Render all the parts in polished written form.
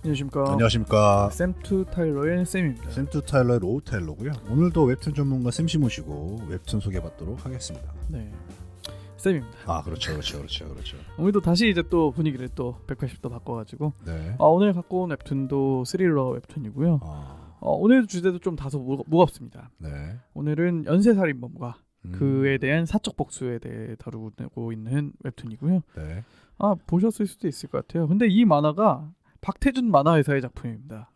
안녕하십니까. 안녕하십니까. 샘투 타일러의 샘입니다. 샘투 타일러의 로우 타일러고요. 오늘도 웹툰 전문가 샘씨 모시고 웹툰 소개받도록 하겠습니다. 네, 샘입니다. 아, 그렇죠. 오늘도 다시 이제 또 분위기를 또 180도 바꿔가지고 네. 오늘 갖고 온 웹툰도 스릴러 웹툰이고요. 오늘 주제도 좀 다소 무겁습니다. 네. 오늘은 연쇄살인범과 그에 대한 사적 복수에 대해 다루고 있는 웹툰이고요. 네. 보셨을 수도 있을 것 같아요. 근데 이 만화가 박태준 만화회사의 작품입니다.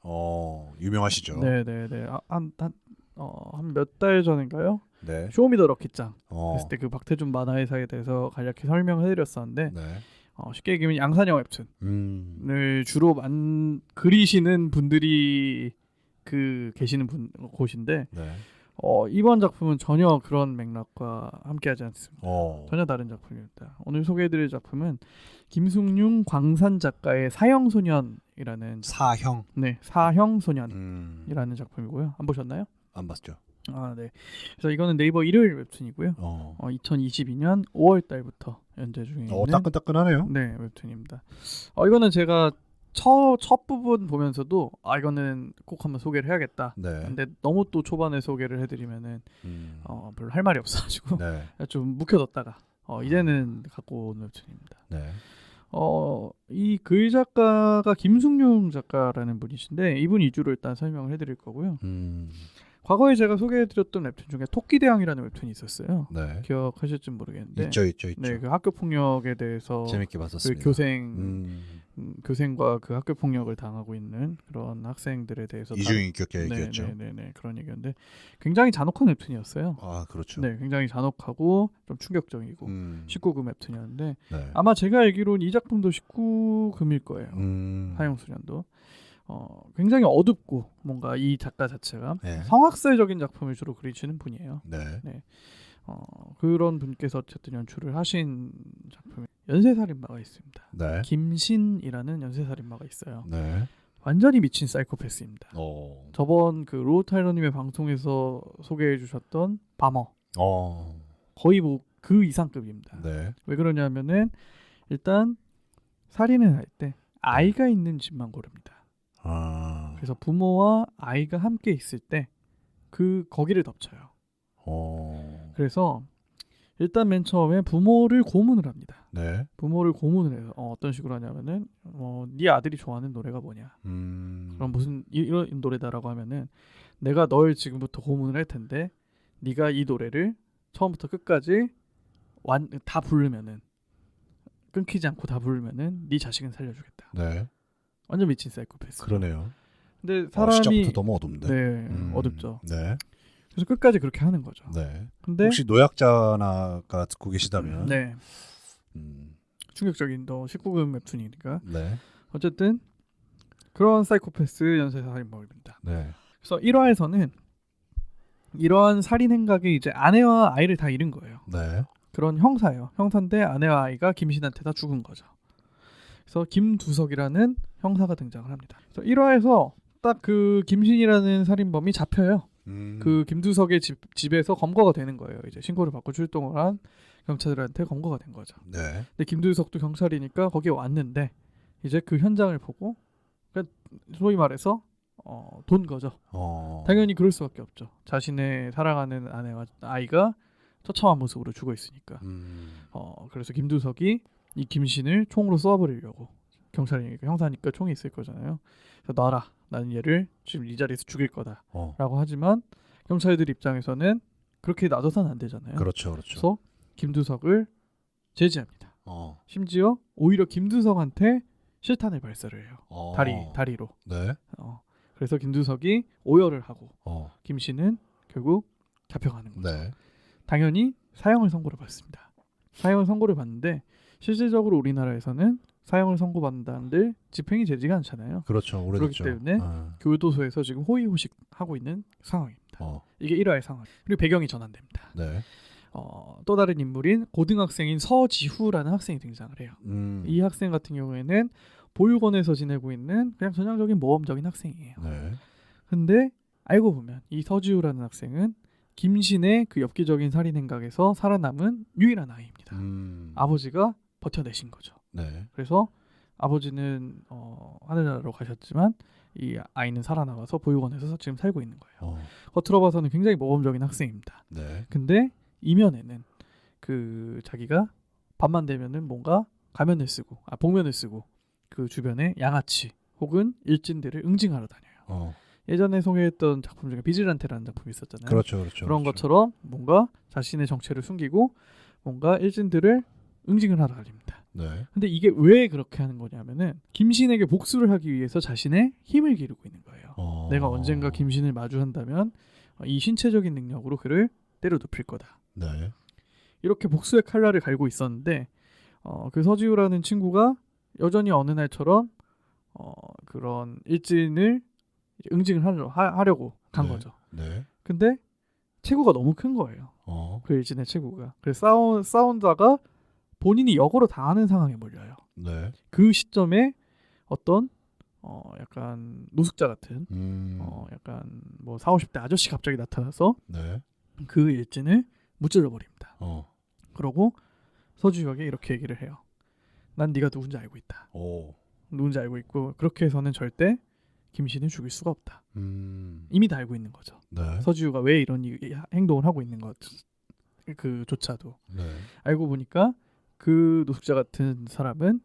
유명하시죠. 네네네. 한 몇 달 전인가요? 네. 쇼미더럭키짱 그랬을 때 그 박태준 만화회사에 대해서 간략히 설명해드렸었는데 네. 쉽게 얘기하면 양산형 웹툰을 주로 그리시는 분들이 계시는 곳인데 네. 이번 작품은 전혀 그런 맥락과 함께하지 않습니다. 전혀 다른 작품입니다. 오늘 소개해드릴 작품은 김승용 광산 작가의 사형소년이라는 사형. 네, 사형소년이라는 작품이고요. 안 보셨나요? 안 봤죠. 네. 그래서 이거는 네이버 일요일 웹툰이고요. 2022년 5월 달부터 연재 중에 있는 따끈따끈하네요. 네, 웹툰입니다. 이거는 제가 첫 부분 보면서도 이거는 꼭 한번 소개를 해야겠다. 네. 근데 너무 또 초반에 소개를 해드리면은 별로 할 말이 없어가지고 네. 좀 묵혀뒀다가 이제는 갖고 온 웹툰입니다. 네. 이 글 작가가 김승용 작가라는 분이신데 이분 위주로 일단 설명을 해드릴 거고요. 과거에 제가 소개해드렸던 웹툰 중에 토끼대왕이라는 웹툰이 있었어요. 네. 기억하실지 모르겠는데 있죠. 네, 그 학교 폭력에 대해서 재밌게 봤었습니다. 그 교생과 그 학교 폭력을 당하고 있는 그런 학생들에 대해서 이중인격자 얘기였죠. 네, 그런 얘기였는데 굉장히 잔혹한 웹툰이었어요. 그렇죠. 네, 굉장히 잔혹하고 좀 충격적이고 19금 웹툰이었는데 네. 아마 제가 알기로는 이 작품도 19금일 거예요. 사형소년도. 굉장히 어둡고 뭔가 이 작가 자체가 네. 성학설적인 작품을 주로 그리시는 분이에요. 네. 그런 분께서 어쨌든 연출을 하신 작품에 연쇄살인마가 있습니다. 네. 김신이라는 연쇄살인마가 있어요. 네. 완전히 미친 사이코패스입니다. 저번 그 로우 타일러님의 방송에서 소개해 주셨던 바머 거의 뭐 그 이상급입니다. 네. 왜 그러냐면은 일단 살인을 할 때 아이가 있는 집만 고릅니다. 그래서 부모와 아이가 함께 있을 때 거기를 덮쳐요. 그래서 일단 맨 처음에 부모를 고문을 합니다. 네. 부모를 고문을 해요. 어떤 식으로 하냐면은 네 아들이 좋아하는 노래가 뭐냐? 그럼 무슨 이런 노래다라고 하면은 내가 널 지금부터 고문을 할 텐데 네가 이 노래를 처음부터 끝까지 다 부르면은 끊기지 않고 다 부르면은 네 자식은 살려주겠다. 네. 완전 미친 사이코패스. 그러네요. 근데 사람이 시작부터 너무 어둡네. 네, 어둡죠. 네. 그래서 끝까지 그렇게 하는 거죠. 네. 근데 혹시 노약자나가 듣고 계시다면 네. 충격적인 19금 웹툰이니까. 네. 어쨌든 그런 사이코패스 연쇄살인범입니다. 네. 그래서 1화에서는 이러한 살인 행각에 이제 아내와 아이를 다 잃은 거예요. 네. 그런 형사예요. 형사인데 아내와 아이가 김신한테 다 죽은 거죠. 그래서 김두석이라는 형사가 등장을 합니다. 그래서 1화에서 딱 그 김신이라는 살인범이 잡혀요. 그 김두석의 집에서 검거가 되는 거예요. 이제 신고를 받고 출동을 한 경찰들한테 검거가 된 거죠. 네. 근데 김두석도 경찰이니까 거기에 왔는데 이제 그 현장을 보고 그러니까 소위 말해서 돈 거죠. 당연히 그럴 수밖에 없죠. 자신의 사랑하는 아내와 아이가 처참한 모습으로 죽어 있으니까. 그래서 김두석이 이 김신을 총으로 쏘아버리려고 경찰이니까 형사니까 총이 있을 거잖아요. 그래서 놔라. 나는 얘를 지금 이 자리에서 죽일 거다. 라고 하지만 경찰들 입장에서는 그렇게 놔둬서는 안 되잖아요. 그렇죠. 그래서 김두석을 제지합니다. 심지어 오히려 김두석한테 실탄을 발사를 해요. 다리로. 네. 그래서 김두석이 오열을 하고 김신은 결국 잡혀가는 거죠. 네. 당연히 사형을 선고를 받습니다. 사형을 선고를 받는데 실질적으로 우리나라에서는 사형을 선고받는다는데 집행이 되지가 않잖아요. 그렇죠. 오래됐죠. 그렇기 때문에 교도소에서 지금 호의호식 하고 있는 상황입니다. 이게 1화의 상황. 그리고 배경이 전환됩니다. 네. 또 다른 인물인 고등학생인 서지후라는 학생이 등장을 해요. 이 학생 같은 경우에는 보육원에서 지내고 있는 그냥 전형적인 모범적인 학생이에요. 네. 근데 알고 보면 이 서지후라는 학생은 김신의 그 엽기적인 살인 행각에서 살아남은 유일한 아이입니다. 아버지가 버텨내신 거죠. 네. 그래서 아버지는 하늘나라로 가셨지만 이 아이는 살아남아서 보육원에서 지금 살고 있는 거예요. 겉으로 봐서는 굉장히 모범적인 학생입니다. 네. 근데 이면에는 그 자기가 밤만 되면은 뭔가 가면을 쓰고 복면을 쓰고 그 주변에 양아치 혹은 일진들을 응징하러 다녀요. 예전에 소개했던 작품 중에 비질란테라는 작품이 있었잖아요. 그렇죠. 그런 것처럼 뭔가 자신의 정체를 숨기고 뭔가 일진들을 응징을 하러 다닙니다. 네. 근데 이게 왜 그렇게 하는 거냐면은 김신에게 복수를 하기 위해서 자신의 힘을 기르고 있는 거예요. 내가 언젠가 김신을 마주한다면 이 신체적인 능력으로 그를 때려 눕힐 거다. 네. 이렇게 복수의 칼날을 갈고 있었는데 그 서지우라는 친구가 여전히 어느 날처럼 그런 일진을 응징을 하려고 간 네. 거죠. 네. 근데 체구가 너무 큰 거예요. 그 일진의 체구가. 그래서 싸운다가 본인이 역으로 당하는 상황에 몰려요. 네. 그 시점에 어떤 약간 노숙자 같은 약간 뭐 40, 50대 아저씨 갑자기 나타나서 네. 그 일진을 무찔러 버립니다. 그러고 서주혁에 이렇게 얘기를 해요. 난 네가 누군지 알고 있다. 누군지 알고 있고 그렇게 해서는 절대 김신을 죽일 수가 없다. 이미 다 알고 있는 거죠. 네. 서주유가 왜 이런 행동을 하고 있는 것 그조차도 네. 알고 보니까 그 노숙자 같은 사람은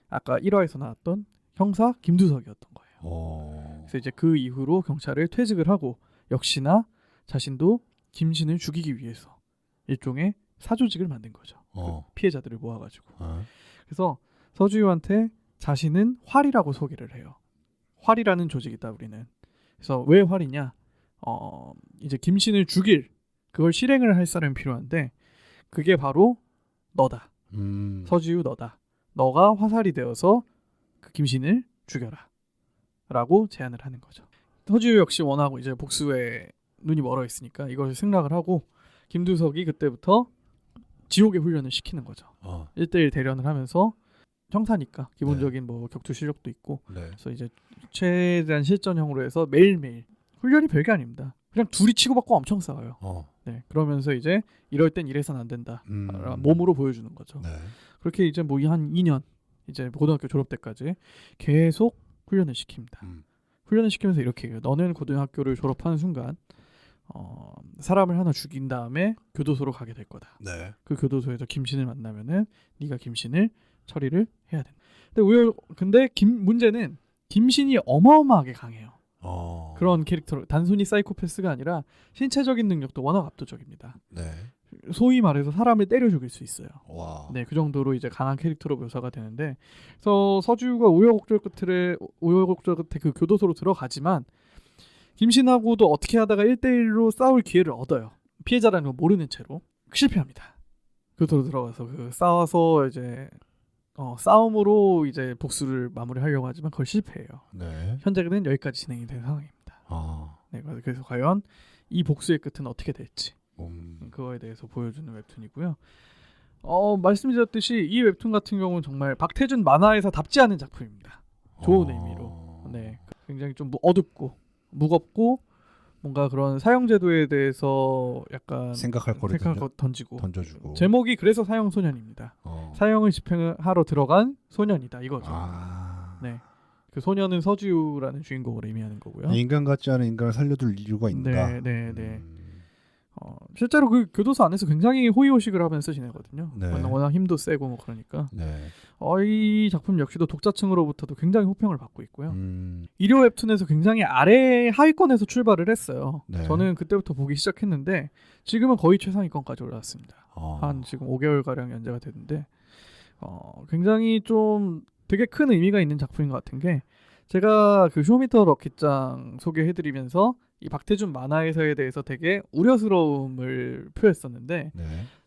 아까 1화에서 나왔던 형사 김두석이었던 거예요. 그래서 이제 그 이후로 경찰을 퇴직을 하고 역시나 자신도 김신을 죽이기 위해서 일종의 사조직을 만든 거죠. 그 피해자들을 모아가지고. 그래서 서주유한테 자신은 활이라고 소개를 해요. 활이라는 조직이다 우리는. 그래서 왜 활이냐? 이제 김신을 죽일 그걸 실행을 할 사람이 필요한데 그게 바로 너다. 서지우 너다. 너가 화살이 되어서 그 김신을 죽여라. 라고 제안을 하는 거죠. 서지우 역시 원하고 이제 복수에 눈이 멀어 있으니까 이것을 생략을 하고 김두석이 그때부터 지옥의 훈련을 시키는 거죠. 1대1 대련을 하면서 형사니까 기본적인 뭐 격투 실력도 있고 그래서 이제 최대한 실전형으로 해서 매일매일 훈련이 별게 아닙니다. 그냥 둘이 치고받고 엄청 싸워요. 네, 그러면서 이제 이럴 땐 이래서는 안 된다. 몸으로 보여주는 거죠. 네. 그렇게 이제 뭐 한 2년 이제 고등학교 졸업 때까지 계속 훈련을 시킵니다. 훈련을 시키면서 이렇게 해요. 너는 고등학교를 졸업하는 순간 사람을 하나 죽인 다음에 교도소로 가게 될 거다. 네. 그 교도소에서 김신을 만나면은 네가 김신을 처리를 해야 된다. 근데 문제는 김신이 어마어마하게 강해요. 그런 캐릭터로 단순히 사이코패스가 아니라 신체적인 능력도 워낙 압도적입니다. 네. 소위 말해서 사람을 때려 죽일 수 있어요. 와. 네, 그 정도로 이제 강한 캐릭터로 묘사가 되는데, 그래서 서주가 우여곡절 끝에 그 교도소로 들어가지만 김신하고도 어떻게 하다가 1대1로 싸울 기회를 얻어요. 피해자라는 걸 모르는 채로 실패합니다. 교도소로 들어가서 그 싸워서 이제 싸움으로 이제 복수를 마무리하려고 하지만 그걸 실패해요. 네. 현재는 여기까지 진행이 된 상황입니다. 네, 그래서 과연 이 복수의 끝은 어떻게 될지 그거에 대해서 보여주는 웹툰이고요. 말씀드렸듯이 이 웹툰 같은 경우는 정말 박태준 만화에서답지 않은 작품입니다. 좋은 의미로. 네, 굉장히 좀 어둡고 무겁고 뭔가 그런 사형제도에 대해서 약간 생각할 거를 던져주고 제목이 그래서 사형소년입니다. 사형을 집행하러 들어간 소년이다 이거죠. 네, 그 소년은 서지우라는 주인공을 의미하는 거고요. 인간 같지 않은 인간을 살려둘 이유가 있다. 네. 실제로 그 교도소 안에서 굉장히 호의호식을 하면서 지내거든요. 네. 워낙 힘도 세고 뭐 그러니까. 네. 이 작품 역시도 독자층으로부터도 굉장히 호평을 받고 있고요. 일요 웹툰에서 굉장히 아래 하위권에서 출발을 했어요. 네. 저는 그때부터 보기 시작했는데 지금은 거의 최상위권까지 올라왔습니다. 한 지금 5개월 가량 연재가 됐는데 굉장히 좀 되게 큰 의미가 있는 작품인 것 같은 게 제가 그 쇼미더 럭키짱 소개해드리면서 이 박태준 만화에서에 대해서 되게 우려스러움을 표했었는데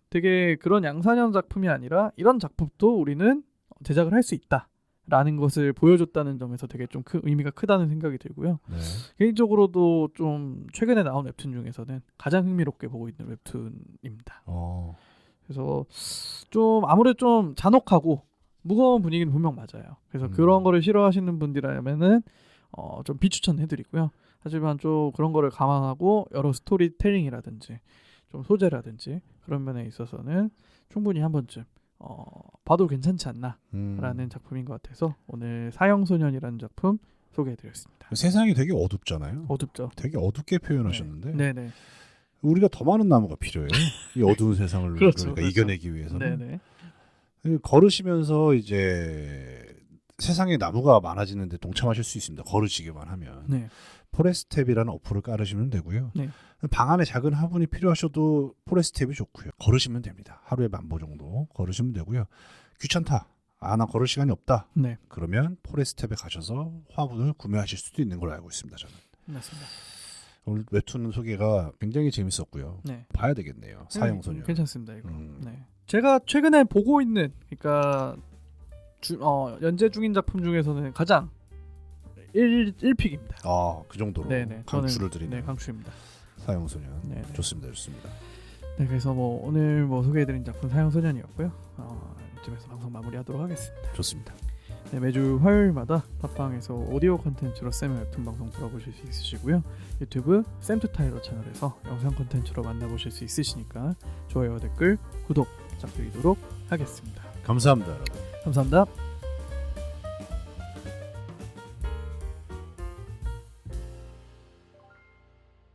되게 그런 양산형 작품이 아니라 이런 작품도 우리는 제작을 할 수 있다라는 것을 보여줬다는 점에서 되게 좀 의미가 크다는 생각이 들고요. 개인적으로도 좀 최근에 나온 웹툰 중에서는 가장 흥미롭게 보고 있는 웹툰입니다. 그래서 좀 아무래도 좀 잔혹하고 무거운 분위기는 분명 맞아요. 그래서 그런 거를 싫어하시는 분들이라면은 좀 비추천해드리고요. 하지만 좀 그런 거를 감안하고 여러 스토리텔링이라든지 좀 소재라든지 그런 면에 있어서는 충분히 한 번쯤 봐도 괜찮지 않나라는 작품인 것 같아서 오늘 사형소년이라는 작품 소개해드렸습니다. 세상이 되게 어둡잖아요. 어둡죠. 되게 어둡게 표현하셨는데 네네. 우리가 더 많은 나무가 필요해요. 이 어두운 세상을 그렇죠, 그러니까 그렇죠. 이겨내기 위해서는. 네네. 걸으시면서 이제 세상에 나무가 많아지는데 동참하실 수 있습니다. 걸으시기만 하면. 네. 포레스트탭이라는 어플을 깔으시면 되고요. 네. 방 안에 작은 화분이 필요하셔도 포레스트탭이 좋고요. 걸으시면 됩니다. 하루에 10,000보 정도 걸으시면 되고요. 귀찮다. 나 걸을 시간이 없다. 네. 그러면 포레스트탭에 가셔서 화분을 구매하실 수도 있는 걸로 알고 있습니다. 저는. 맞습니다. 오늘 웹툰 소개가 굉장히 재밌었고요. 네. 봐야 되겠네요. 사형소년. 괜찮습니다 이거. 네. 제가 최근에 보고 있는 그러니까 연재 중인 작품 중에서는 가장 1픽입니다. 그 정도로 네네. 강추를 드리는. 네, 강추입니다. 사형소년. 네네. 좋습니다. 좋습니다. 네, 그래서 오늘 소개해드린 작품 사형소년이었고요. 이쯤에서 방송 마무리하도록 하겠습니다. 좋습니다. 네, 매주 화요일마다 팟빵에서 오디오 콘텐츠로 쌤의 웹툰 방송 들어보실 수 있으시고요. 유튜브 쌤투타일러 채널에서 영상 콘텐츠로 만나보실 수 있으시니까 좋아요와 댓글, 구독 부탁드리도록 하겠습니다. 감사합니다, 여러분. 감사합니다.